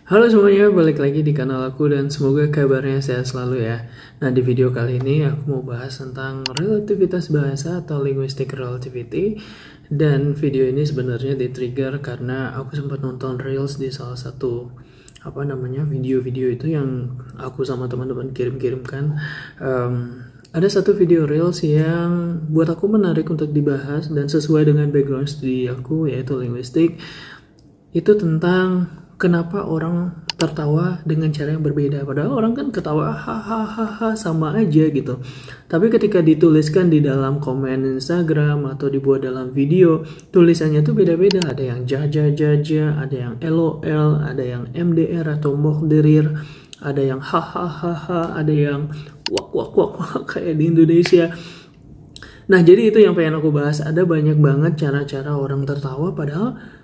Halo semuanya, balik lagi di kanal aku dan semoga kabarnya sehat selalu ya. Nah, di video kali ini aku mau bahas tentang relativitas bahasa atau linguistic relativity. Dan video ini sebenarnya di-trigger karena aku sempat nonton Reels di salah satu video-video itu yang aku sama teman-teman kirim-kirimkan. Ada satu video Reels yang buat aku menarik untuk dibahas dan sesuai dengan background studi aku, yaitu linguistik. Itu tentang kenapa orang tertawa dengan cara yang berbeda. Padahal orang kan ketawa hahaha sama aja gitu. Tapi ketika dituliskan di dalam komen Instagram atau dibuat dalam video, tulisannya tuh beda-beda. Ada yang jaja, ada yang LOL, ada yang MDR atau mokderir, ada yang hahaha, ada yang wak kayak di Indonesia. Nah, jadi itu yang pengen aku bahas. Ada banyak banget cara-cara orang tertawa, padahal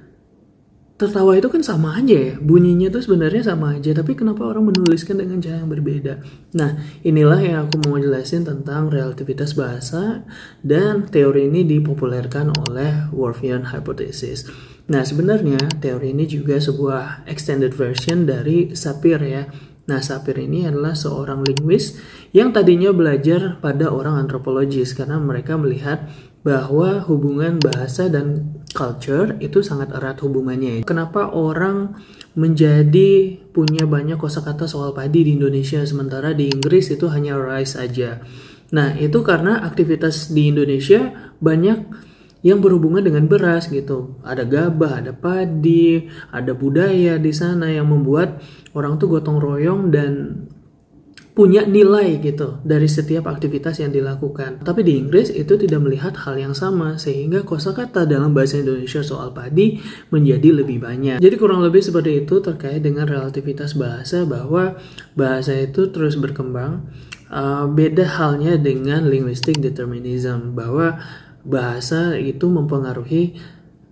tertawa itu kan sama aja ya, bunyinya tuh sebenarnya sama aja, tapi kenapa orang menuliskan dengan cara yang berbeda? Nah, inilah yang aku mau jelasin tentang relativitas bahasa, dan teori ini dipopulerkan oleh Whorfian Hypothesis. Nah, sebenarnya teori ini juga sebuah extended version dari Sapir ya. Nah, Sapir ini adalah seorang linguis yang tadinya belajar pada orang antropologis karena mereka melihat bahwa hubungan bahasa dan culture itu sangat erat hubungannya. Kenapa orang menjadi punya banyak kosakata soal padi di Indonesia sementara di Inggris itu hanya rice aja. Nah, itu karena aktivitas di Indonesia banyak yang berhubungan dengan beras gitu. Ada gabah, ada padi, ada budaya di sana yang membuat orang tuh gotong royong dan punya nilai gitu dari setiap aktivitas yang dilakukan. Tapi di Inggris itu tidak melihat hal yang sama, sehingga kosakata dalam bahasa Indonesia soal padi menjadi lebih banyak. Jadi kurang lebih seperti itu terkait dengan relativitas bahasa, bahwa bahasa itu terus berkembang. Beda halnya dengan linguistic determinism, bahwa bahasa itu mempengaruhi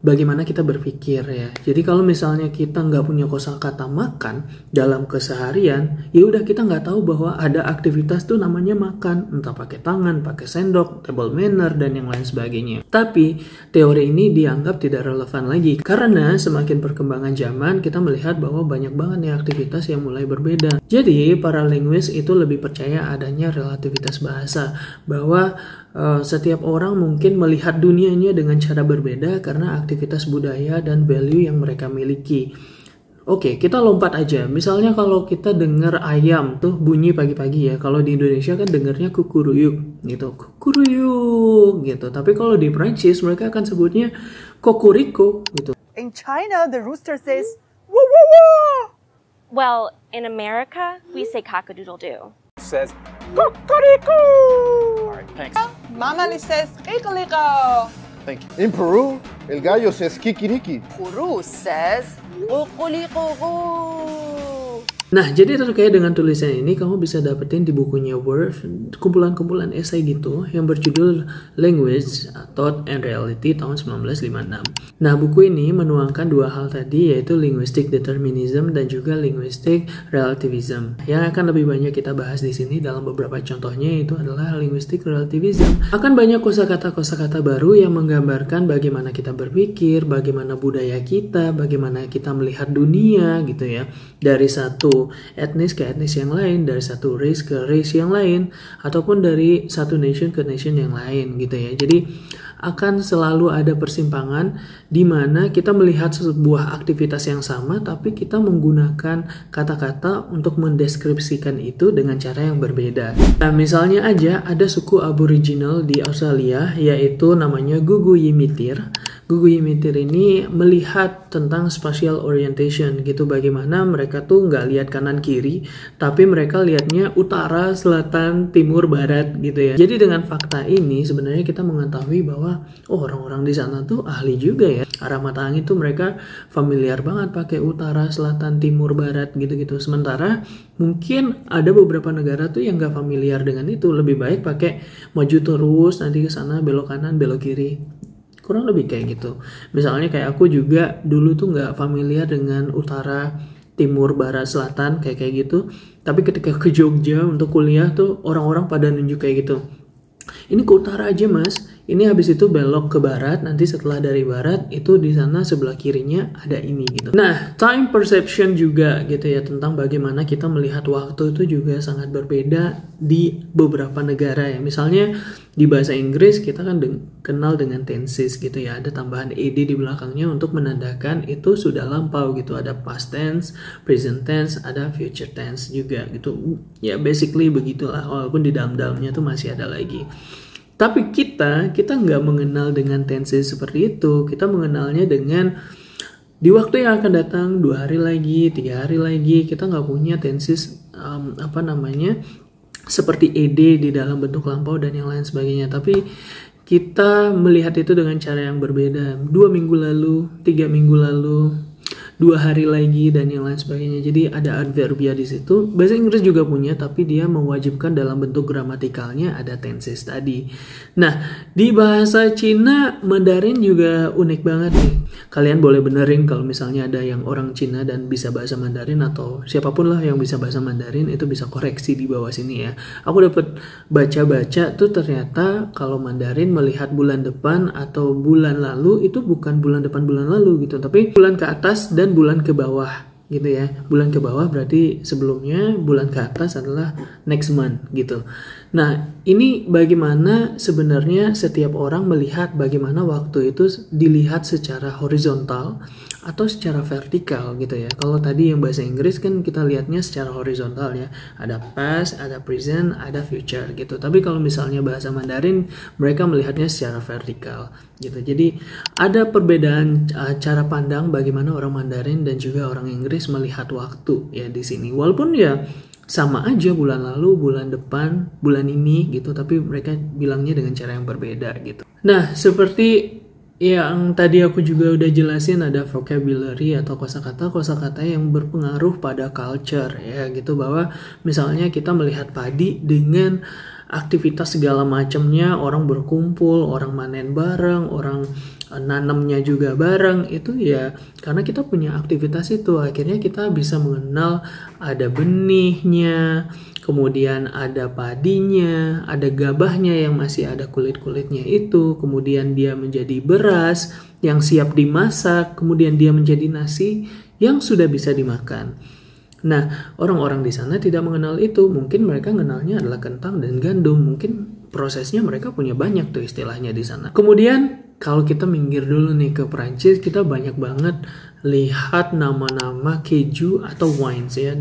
bagaimana kita berpikir ya. Jadi kalau misalnya kita nggak punya kosakata makan dalam keseharian, ya udah kita nggak tahu bahwa ada aktivitas tuh namanya makan, entah pakai tangan, pakai sendok, table manner, dan yang lain sebagainya. Tapi teori ini dianggap tidak relevan lagi karena semakin perkembangan zaman kita melihat bahwa banyak banget nih aktivitas yang mulai berbeda. Jadi para linguis itu lebih percaya adanya relativitas bahasa, bahwa setiap orang mungkin melihat dunianya dengan cara berbeda karena aktivitas budaya dan value yang mereka miliki. Oke, kita lompat aja. Misalnya kalau kita dengar ayam tuh bunyi pagi-pagi ya. Kalau di Indonesia kan dengarnya kukuruyuk gitu. Kukuruyuk gitu. Tapi kalau di Prancis mereka akan sebutnya kokuriko gitu. In China, the rooster says woo woo woo. Well, in America, we say cock-a-doodle-doo. Says Kukuriko. all right, thanks. Mama says kikaliko. Thank you. In Peru, el gallo says kikiriki. Guru says kukuliko. Nah, jadi terkait dengan tulisan ini, kamu bisa dapetin di bukunya Worf, kumpulan-kumpulan esai gitu, yang berjudul Language, Thought, and Reality tahun 1956. Nah, buku ini menuangkan dua hal tadi, yaitu linguistic determinism dan juga linguistic relativism. Yang akan lebih banyak kita bahas di sini dalam beberapa contohnya, itu adalah linguistic relativism. Akan banyak kosakata-kosakata baru yang menggambarkan bagaimana kita berpikir, bagaimana budaya kita, bagaimana kita melihat dunia gitu ya, dari satu etnis ke etnis yang lain, dari satu race ke race yang lain, ataupun dari satu nation ke nation yang lain gitu ya. Jadi akan selalu ada persimpangan di mana kita melihat sebuah aktivitas yang sama tapi kita menggunakan kata-kata untuk mendeskripsikan itu dengan cara yang berbeda. Nah, misalnya aja ada suku Aboriginal di Australia yaitu namanya Gugu Yimitir. Gugu Yimitir ini melihat tentang spatial orientation gitu, bagaimana mereka tuh nggak lihat kanan kiri tapi mereka lihatnya utara, selatan, timur, barat gitu ya. Jadi dengan fakta ini sebenarnya kita mengetahui bahwa orang-orang di sana tuh ahli juga ya. Arah mata angin tuh mereka familiar banget pakai utara, selatan, timur, barat gitu-gitu. Sementara mungkin ada beberapa negara tuh yang nggak familiar dengan itu, lebih baik pakai maju terus, nanti ke sana belok kanan, belok kiri. Kurang lebih kayak gitu. Misalnya kayak aku juga dulu tuh nggak familiar dengan utara, timur, barat, selatan kayak gitu. Tapi ketika ke Jogja untuk kuliah tuh orang-orang pada nunjuk kayak gitu. Ini ke utara aja mas, Ini habis itu belok ke barat, nanti setelah dari barat itu di sana sebelah kirinya ada ini gitu. Nah, time perception juga gitu ya, tentang bagaimana kita melihat waktu itu juga sangat berbeda di beberapa negara ya. Misalnya di bahasa Inggris kita kan kenal dengan tenses gitu ya, ada tambahan ed di belakangnya untuk menandakan itu sudah lampau gitu. Ada past tense, present tense, ada future tense juga gitu. Ya basically begitulah, walaupun di dalam-dalamnya tuh masih ada lagi. Tapi kita nggak mengenal dengan tenses seperti itu. Kita mengenalnya dengan di waktu yang akan datang, 2 hari lagi, 3 hari lagi. Kita nggak punya tenses seperti ed di dalam bentuk lampau dan yang lain sebagainya. Tapi kita melihat itu dengan cara yang berbeda. 2 minggu lalu, 3 minggu lalu, 2 hari lagi dan yang lain sebagainya. Jadi ada adverbia di situ. Bahasa Inggris juga punya, tapi dia mewajibkan dalam bentuk gramatikalnya ada tenses tadi. Nah, di bahasa Cina, Mandarin juga unik banget nih. Kalian boleh benerin kalau misalnya ada yang orang Cina dan bisa bahasa Mandarin, atau siapapun lah yang bisa bahasa Mandarin itu bisa koreksi di bawah sini ya. Aku dapat baca-baca tuh ternyata kalau Mandarin melihat bulan depan atau bulan lalu itu bukan bulan depan bulan lalu gitu, tapi bulan ke atas dan bulan ke bawah gitu ya. Bulan ke bawah berarti sebelumnya, bulan ke atas adalah next month gitu. Nah, ini bagaimana sebenarnya setiap orang melihat bagaimana waktu itu dilihat secara horizontal atau secara vertikal gitu ya. Kalau tadi yang bahasa Inggris kan kita lihatnya secara horizontal ya. Ada past, ada present, ada future gitu. Tapi kalau misalnya bahasa Mandarin, mereka melihatnya secara vertikal gitu. Jadi ada perbedaan cara pandang bagaimana orang Mandarin dan juga orang Inggris melihat waktu ya di sini. Walaupun ya sama aja bulan lalu, bulan depan, bulan ini gitu, tapi mereka bilangnya dengan cara yang berbeda gitu. Nah, seperti yang tadi aku juga udah jelasin, ada vocabulary atau kosakata yang berpengaruh pada culture ya gitu, bahwa misalnya kita melihat padi dengan aktivitas segala macamnya, orang berkumpul, orang manen bareng, orang nanamnya juga bareng, itu ya karena kita punya aktivitas itu, akhirnya kita bisa mengenal ada benihnya, kemudian ada padinya, ada gabahnya yang masih ada kulit-kulitnya itu, kemudian dia menjadi beras yang siap dimasak, kemudian dia menjadi nasi yang sudah bisa dimakan. Nah, orang-orang di sana tidak mengenal itu. Mungkin mereka mengenalnya adalah kentang dan gandum. Mungkin prosesnya mereka punya banyak tuh istilahnya di sana. Kemudian kalau kita minggir dulu nih ke Perancis, kita banyak banget lihat nama-nama keju atau wines ya.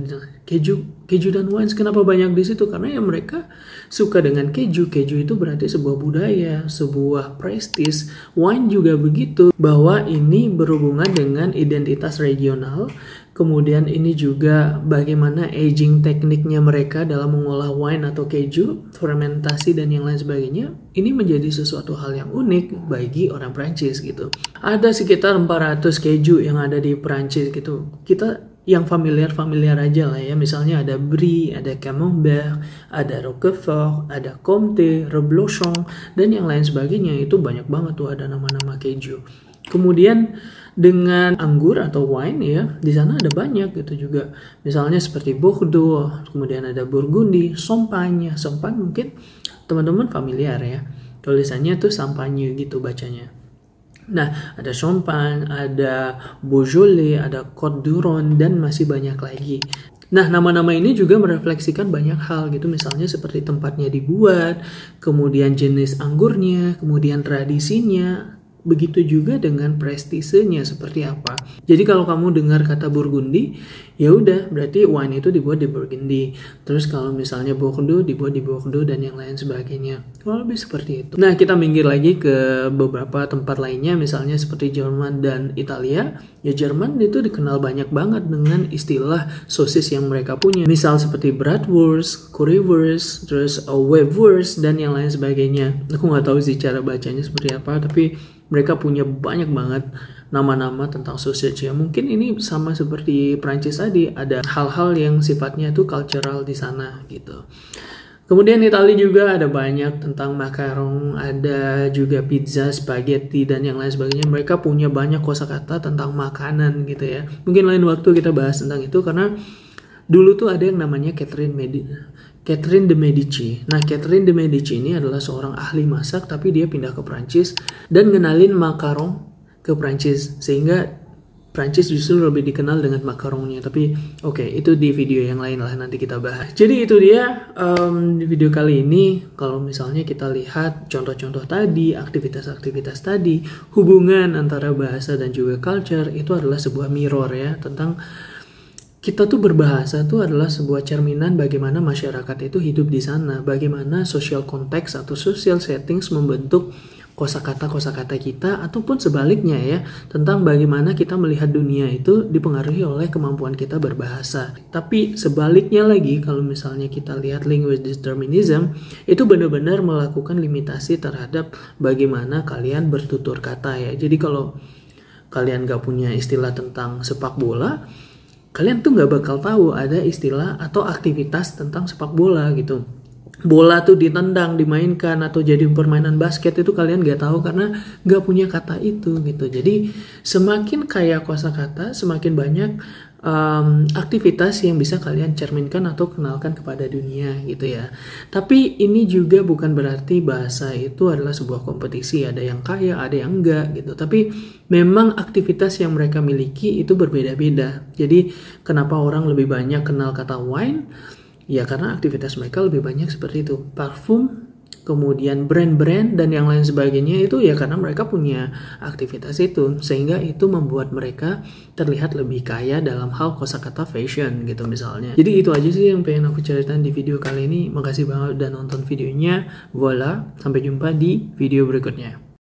Keju dan wines, kenapa banyak di situ? Karena ya mereka suka dengan keju. Keju itu berarti sebuah budaya, sebuah prestis. Wine juga begitu, bahwa ini berhubungan dengan identitas regional. Kemudian ini juga bagaimana aging tekniknya mereka dalam mengolah wine atau keju, fermentasi dan yang lain sebagainya. Ini menjadi sesuatu hal yang unik bagi orang Prancis gitu. Ada sekitar 400 keju yang ada di Prancis gitu. Kita yang familiar aja lah ya. Misalnya ada Brie, ada Camembert, ada Roquefort, ada Comté, Reblochon dan yang lain sebagainya. Itu banyak banget tuh ada nama-nama keju. Kemudian dengan anggur atau wine ya, di sana ada banyak gitu juga. Misalnya seperti Bordeaux, kemudian ada Burgundy, Champagne. Champagne mungkin teman-teman familiar ya. Tulisannya tuh Champagne gitu bacanya. Nah, ada Champagne, ada Beaujolais, ada Côte d'Ivoire dan masih banyak lagi. Nah, nama-nama ini juga merefleksikan banyak hal gitu, misalnya seperti tempatnya dibuat, kemudian jenis anggurnya, kemudian tradisinya. Begitu juga dengan prestisenya seperti apa. Jadi kalau kamu dengar kata Burgundy, ya udah berarti wine itu dibuat di Burgundy. Terus kalau misalnya Bordeaux dibuat di Bordeaux dan yang lain sebagainya. Kalau lebih seperti itu. Nah, kita minggir lagi ke beberapa tempat lainnya, misalnya seperti Jerman dan Italia. Ya Jerman itu dikenal banyak banget dengan istilah sosis yang mereka punya. Misal seperti bratwurst, currywurst, terus webwurst dan yang lain sebagainya. Aku nggak tahu sih cara bacanya seperti apa, tapi mereka punya banyak banget nama-nama tentang sausage ya. Mungkin ini sama seperti Prancis tadi, ada hal-hal yang sifatnya itu cultural di sana gitu. Kemudian Italia juga ada banyak tentang macaron, ada juga pizza, spaghetti dan yang lain sebagainya. Mereka punya banyak kosakata tentang makanan gitu ya. Mungkin lain waktu kita bahas tentang itu, karena dulu tuh ada yang namanya Catherine Catherine de Medici. Nah, Catherine de Medici ini adalah seorang ahli masak, tapi dia pindah ke Prancis dan ngenalin makaron ke Prancis, sehingga Prancis justru lebih dikenal dengan makaronnya. Tapi oke, itu di video yang lain lah, nanti kita bahas. Jadi itu dia di video kali ini. Kalau misalnya kita lihat contoh-contoh tadi, aktivitas-aktivitas tadi, hubungan antara bahasa dan juga culture itu adalah sebuah mirror ya, tentang kita tuh berbahasa tuh adalah sebuah cerminan bagaimana masyarakat itu hidup di sana, bagaimana social context atau social settings membentuk kosakata kita, ataupun sebaliknya ya, tentang bagaimana kita melihat dunia itu dipengaruhi oleh kemampuan kita berbahasa. Tapi sebaliknya lagi, kalau misalnya kita lihat linguistic determinism, itu benar-benar melakukan limitasi terhadap bagaimana kalian bertutur kata ya. Jadi kalau kalian gak punya istilah tentang sepak bola, kalian tuh gak bakal tahu ada istilah atau aktivitas tentang sepak bola gitu. Bola tuh ditendang, dimainkan, atau jadi permainan basket itu kalian gak tahu karena gak punya kata itu gitu. Jadi semakin kaya kosakata, semakin banyak aktivitas yang bisa kalian cerminkan atau kenalkan kepada dunia gitu ya. Tapi ini juga bukan berarti bahasa itu adalah sebuah kompetisi, ada yang kaya, ada yang enggak gitu. Tapi memang aktivitas yang mereka miliki itu berbeda-beda. Jadi kenapa orang lebih banyak kenal kata wine? Ya karena aktivitas mereka lebih banyak seperti itu. Parfum, kemudian brand-brand dan yang lain sebagainya itu ya karena mereka punya aktivitas itu. Sehingga itu membuat mereka terlihat lebih kaya dalam hal kosakata fashion gitu misalnya. Jadi itu aja sih yang pengen aku ceritain di video kali ini. Makasih banget udah nonton videonya. Voila, sampai jumpa di video berikutnya.